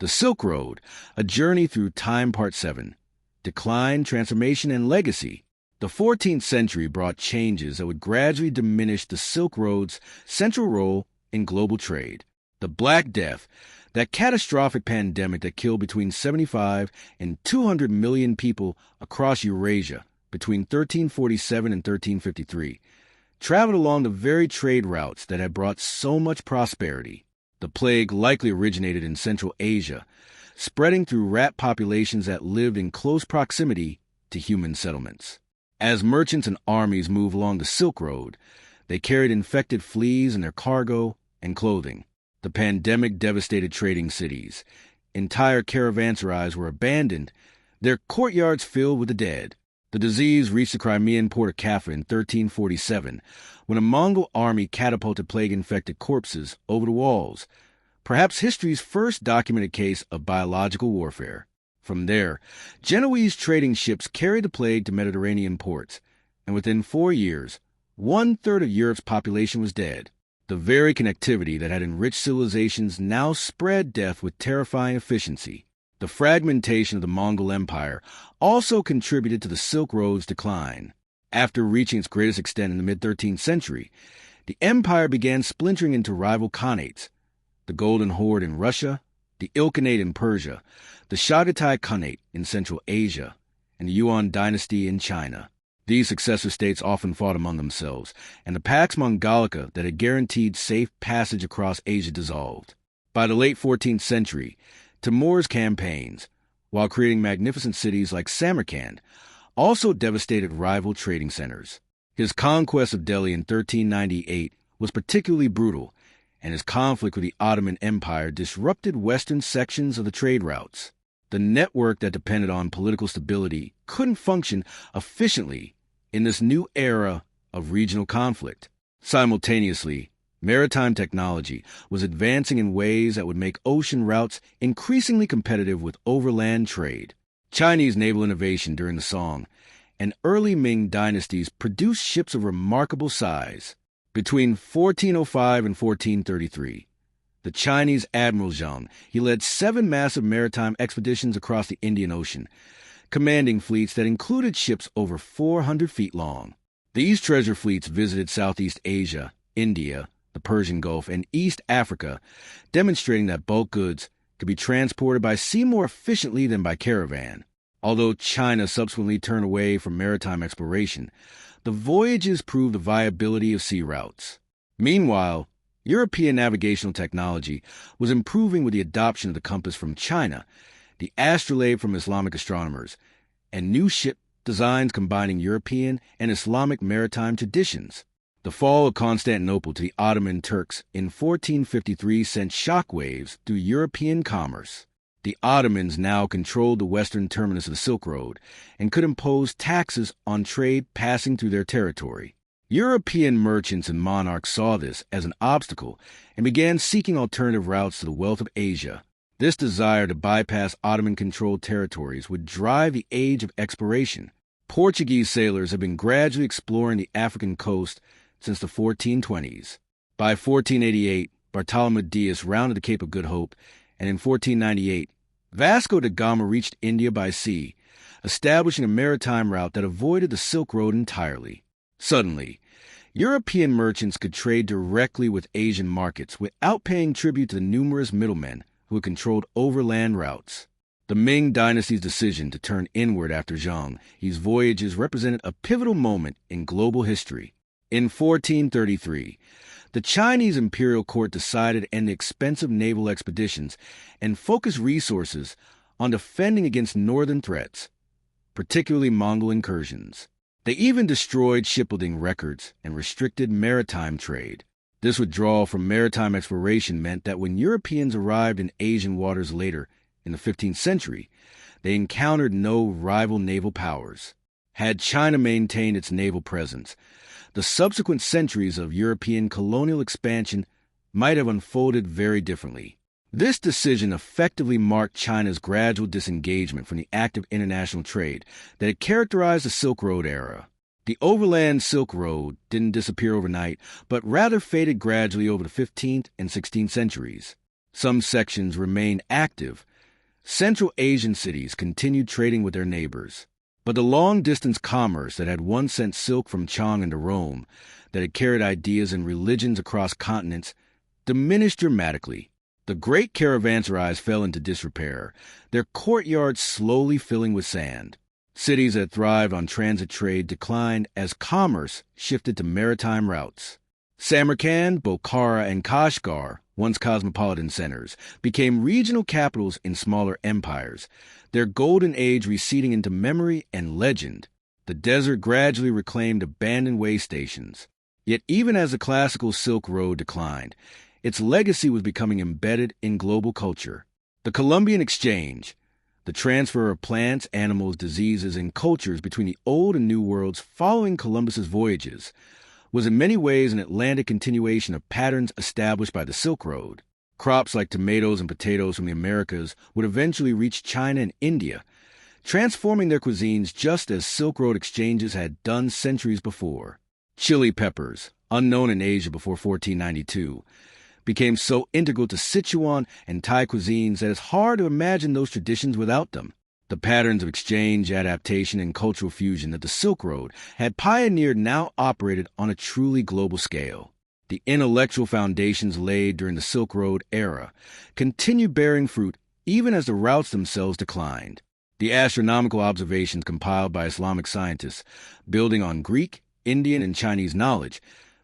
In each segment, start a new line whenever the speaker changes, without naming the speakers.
The Silk Road, A Journey Through Time Part 7. Decline, Transformation, and Legacy. The 14th century brought changes that would gradually diminish the Silk Road's central role in global trade. The Black Death, that catastrophic pandemic that killed between 75 and 200 million people across Eurasia between 1347 and 1353, traveled along the very trade routes that had brought so much prosperity. The plague likely originated in Central Asia, spreading through rat populations that lived in close proximity to human settlements. As merchants and armies moved along the Silk Road, they carried infected fleas in their cargo and clothing. The pandemic devastated trading cities. Entire caravanserais were abandoned, their courtyards filled with the dead. The disease reached the Crimean port of Kaffa in 1347, when a Mongol army catapulted plague-infected corpses over the walls, perhaps history's first documented case of biological warfare. From there, Genoese trading ships carried the plague to Mediterranean ports, and within 4 years, 1/3 of Europe's population was dead. The very connectivity that had enriched civilizations now spread death with terrifying efficiency. The fragmentation of the Mongol Empire also contributed to the Silk Road's decline. After reaching its greatest extent in the mid-13th century, the empire began splintering into rival khanates: the Golden Horde in Russia, the Ilkhanate in Persia, the Chagatai Khanate in Central Asia, and the Yuan dynasty in China. These successor states often fought among themselves, and the Pax Mongolica that had guaranteed safe passage across Asia dissolved. By the late 14th century, Timur's campaigns, while creating magnificent cities like Samarkand, also devastated rival trading centers. His conquest of Delhi in 1398 was particularly brutal, and his conflict with the Ottoman Empire disrupted western sections of the trade routes. The network that depended on political stability couldn't function efficiently in this new era of regional conflict. Simultaneously, maritime technology was advancing in ways that would make ocean routes increasingly competitive with overland trade. Chinese naval innovation during the Song and early Ming dynasties produced ships of remarkable size. Between 1405 and 1433, the Chinese Admiral Zheng He led 7 massive maritime expeditions across the Indian Ocean, commanding fleets that included ships over 400 feet long. These treasure fleets visited Southeast Asia, India, the Persian Gulf, and East Africa, demonstrating that bulk goods could be transported by sea more efficiently than by caravan. Although China subsequently turned away from maritime exploration, the voyages proved the viability of sea routes. Meanwhile, European navigational technology was improving with the adoption of the compass from China, the astrolabe from Islamic astronomers, and new ship designs combining European and Islamic maritime traditions. The fall of Constantinople to the Ottoman Turks in 1453 sent shockwaves through European commerce. The Ottomans now controlled the western terminus of the Silk Road and could impose taxes on trade passing through their territory. European merchants and monarchs saw this as an obstacle and began seeking alternative routes to the wealth of Asia. This desire to bypass Ottoman-controlled territories would drive the age of exploration. Portuguese sailors have been gradually exploring the African coast since the 1420s. By 1488, Bartolomeu rounded the Cape of Good Hope, and in 1498, Vasco da Gama reached India by sea, establishing a maritime route that avoided the Silk Road entirely. Suddenly, European merchants could trade directly with Asian markets without paying tribute to the numerous middlemen who had controlled overland routes. The Ming dynasty's decision to turn inward after Zheng He's voyages represented a pivotal moment in global history. In 1433, the Chinese imperial court decided to end expensive naval expeditions and focus resources on defending against northern threats, particularly Mongol incursions. They even destroyed shipbuilding records and restricted maritime trade. This withdrawal from maritime exploration meant that when Europeans arrived in Asian waters later in the 15th century, they encountered no rival naval powers. Had China maintained its naval presence, the subsequent centuries of European colonial expansion might have unfolded very differently. This decision effectively marked China's gradual disengagement from the active international trade that had characterized the Silk Road era. The overland Silk Road didn't disappear overnight, but rather faded gradually over the 15th and 16th centuries. Some sections remained active. Central Asian cities continued trading with their neighbors. But the long-distance commerce that had once sent silk from Chang into Rome, that had carried ideas and religions across continents, diminished dramatically. The great caravanserais fell into disrepair, their courtyards slowly filling with sand. Cities that thrived on transit trade declined as commerce shifted to maritime routes. Samarkand, Bokhara, and Kashgar, once cosmopolitan centers, became regional capitals in smaller empires, their golden age receding into memory and legend. The desert gradually reclaimed abandoned way stations. Yet even as the classical Silk Road declined, its legacy was becoming embedded in global culture. The Columbian Exchange, the transfer of plants, animals, diseases, and cultures between the Old and New Worlds following Columbus's voyages, was in many ways an Atlantic continuation of patterns established by the Silk Road. Crops like tomatoes and potatoes from the Americas would eventually reach China and India, transforming their cuisines just as Silk Road exchanges had done centuries before. Chili peppers, unknown in Asia before 1492, became so integral to Sichuan and Thai cuisines that it's hard to imagine those traditions without them. The patterns of exchange, adaptation, and cultural fusion that the Silk Road had pioneered now operated on a truly global scale. The intellectual foundations laid during the Silk Road era continued bearing fruit even as the routes themselves declined. The astronomical observations compiled by Islamic scientists, building on Greek, Indian, and Chinese knowledge,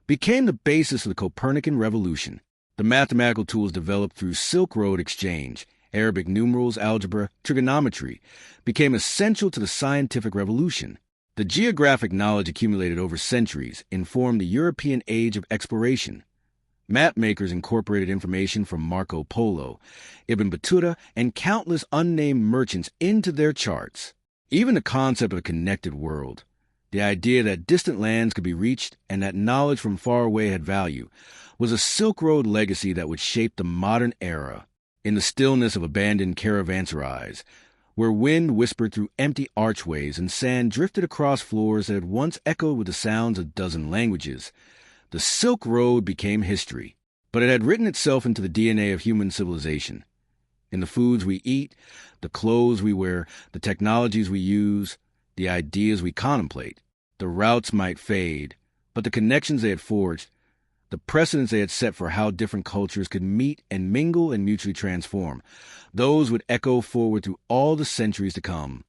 became the basis of the Copernican revolution. The mathematical tools developed through Silk Road exchange, Arabic numerals, algebra, trigonometry, became essential to the scientific revolution. The geographic knowledge accumulated over centuries informed the European age of exploration. Mapmakers incorporated information from Marco Polo, Ibn Battuta, and countless unnamed merchants into their charts. Even the concept of a connected world, the idea that distant lands could be reached and that knowledge from far away had value, was a Silk Road legacy that would shape the modern era. In the stillness of abandoned caravanserais, where wind whispered through empty archways and sand drifted across floors that had once echoed with the sounds of a dozen languages, the Silk Road became history. But it had written itself into the DNA of human civilization. In the foods we eat, the clothes we wear, the technologies we use, the ideas we contemplate. The routes might fade, but the connections they had forged, the precedents they had set for how different cultures could meet and mingle and mutually transform, those would echo forward through all the centuries to come.